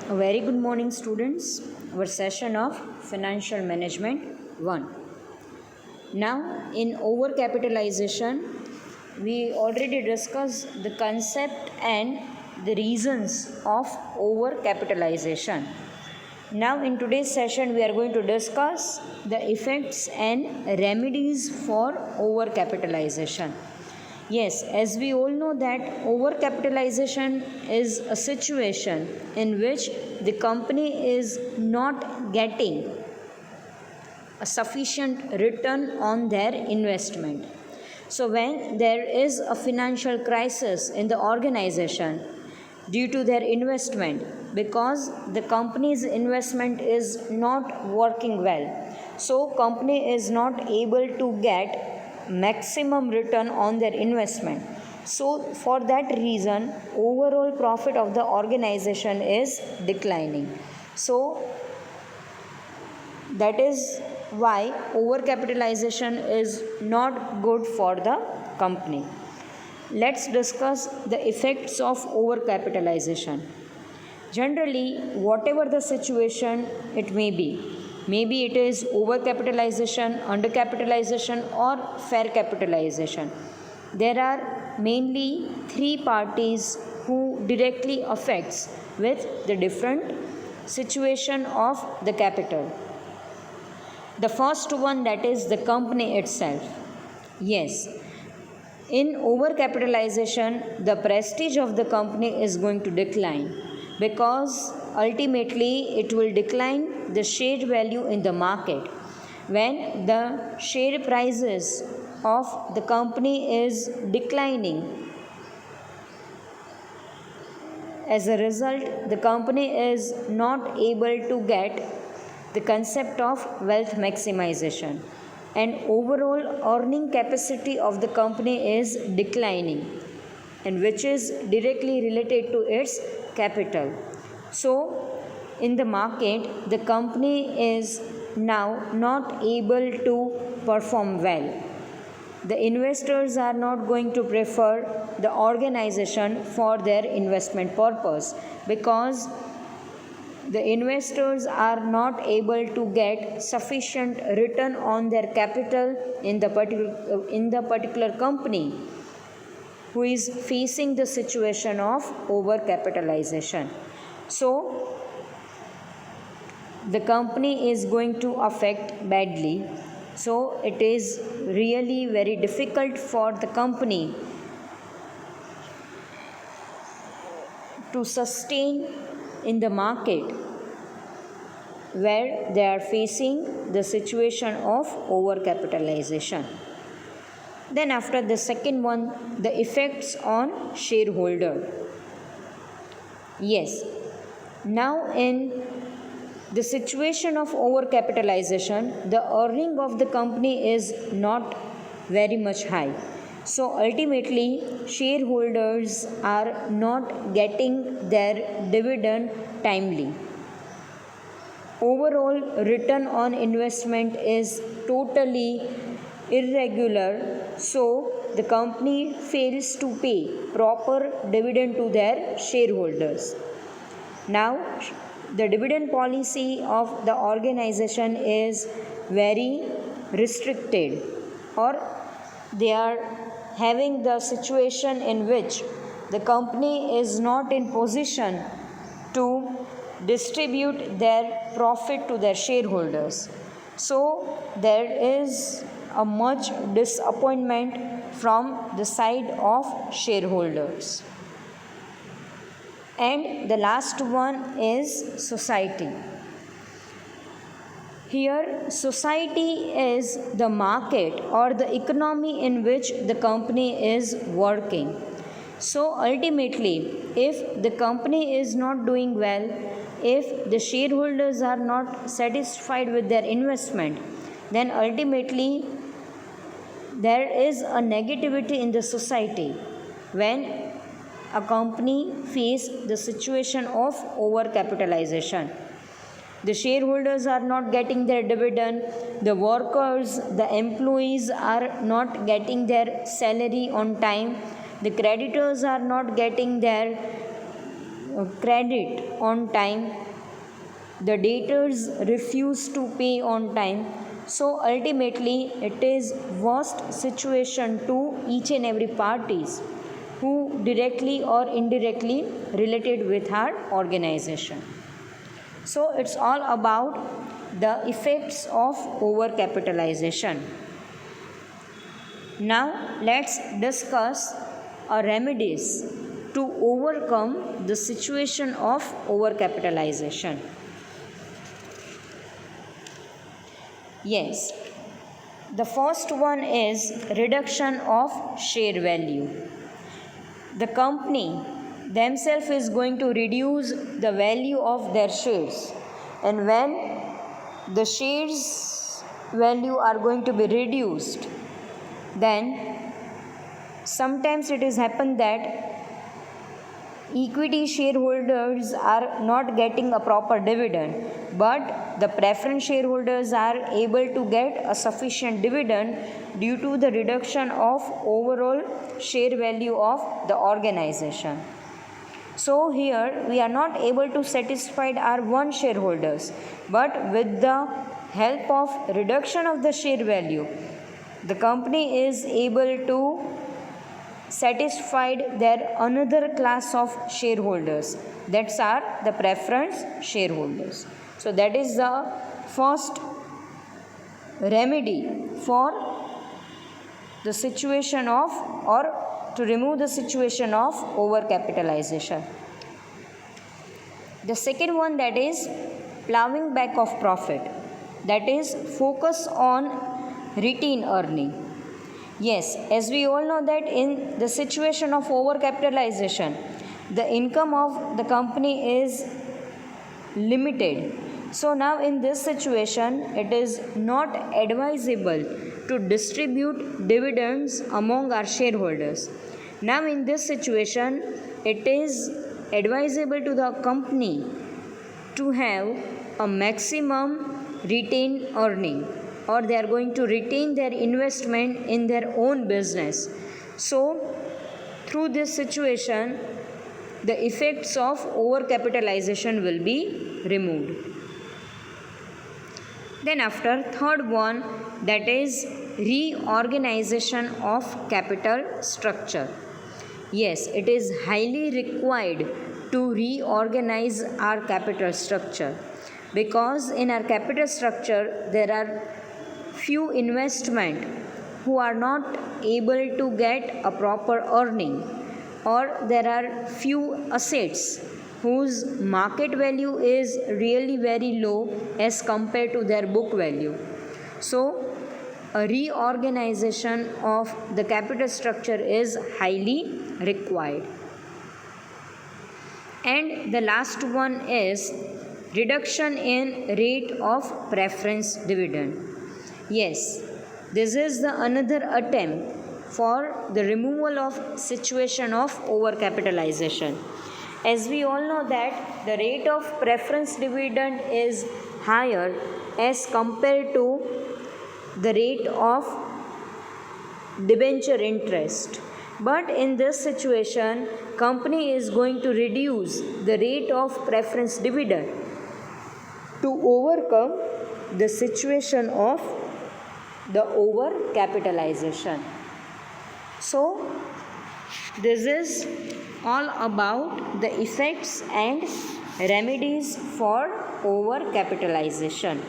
A very good morning, students. Our session of Financial Management 1. Now, in overcapitalization, we already discussed the concept and the reasons of overcapitalization. Now, in today's session, we are going to discuss the effects and remedies for overcapitalization. Yes, as we all know that overcapitalization is a situation in which the company is not getting a sufficient return on their investment. So when there is a financial crisis in the organization due to their investment, because the company's investment is not working well, so company is not able to get maximum return on their investment. So for that reason, overall profit of the organization is declining. So that is why overcapitalization is not good for the company. Let's discuss the effects of overcapitalization. Generally, whatever the situation it may be, maybe it is overcapitalization, undercapitalization, or fair capitalization, there are mainly three parties who directly affects with the different situation of the capital. The first one, that is the company itself. Yes, in overcapitalization, the prestige of the company is going to decline, because ultimately it will decline the share value in the market. When the share prices of the company is declining, as a result, the company is not able to get the concept of wealth maximization, and overall earning capacity of the company is declining, and which is directly related to its capital. So in the market, the company is now not able to perform well. The investors are not going to prefer the organization for their investment purpose, because the investors are not able to get sufficient return on their capital in the particular company who is facing the situation of overcapitalization. So the company is going to affect badly. So it is really very difficult for the company to sustain in the market where they are facing the situation of overcapitalization. Then after the second one, the effects on shareholder. Yes, now in the situation of overcapitalization, the earning of the company is not very much high. So ultimately, shareholders are not getting their dividend timely. Overall return on investment is totally irregular, so the company fails to pay proper dividend to their shareholders. Now, the dividend policy of the organization is very restricted, or they are having the situation in which the company is not in position to distribute their profit to their shareholders. So there is a much disappointment from the side of shareholders. And the last one is society. Here, society is the market or the economy in which the company is working. So ultimately, if the company is not doing well, if the shareholders are not satisfied with their investment, then ultimately there is a negativity in the society when a company faces the situation of overcapitalization. The shareholders are not getting their dividend, the workers, the employees are not getting their salary on time, the creditors are not getting their credit on time, the debtors refuse to pay on time. So ultimately it is worst situation to each and every parties who directly or indirectly related with our organization. So it's all about the effects of overcapitalization. Now let's discuss remedies to overcome the situation of overcapitalization. Yes, the first one is reduction of share value. The company themselves is going to reduce the value of their shares, and when the shares value are going to be reduced, then sometimes it has happened that equity shareholders are not getting a proper dividend, but the preference shareholders are able to get a sufficient dividend due to the reduction of overall share value of the organization. So here we are not able to satisfy our one shareholders, but with the help of reduction of the share value, the company is able to satisfied their another class of shareholders, that's are the preference shareholders. So that is the first remedy for the situation of, or to remove the situation of overcapitalization. The second one, that is plowing back of profit, that is focus on retained earning. Yes, as we all know that in the situation of overcapitalization, the income of the company is limited. So now in this situation, it is not advisable to distribute dividends among our shareholders. Now in this situation, it is advisable to the company to have a maximum retained earning, or they are going to retain their investment in their own business. So through this situation, the effects of overcapitalization will be removed. Then after, third one, that is reorganization of capital structure. Yes, it is highly required to reorganize our capital structure, because in our capital structure there are few investment who are not able to get a proper earning, or there are few assets whose market value is really very low as compared to their book value. So a reorganization of the capital structure is highly required. And the last one is reduction in rate of preference dividend. Yes, this is the another attempt for the removal of situation of overcapitalization. As we all know that the rate of preference dividend is higher as compared to the rate of debenture interest. But in this situation, company is going to reduce the rate of preference dividend to overcome the situation of the overcapitalization. So this is all about the effects and remedies for overcapitalization.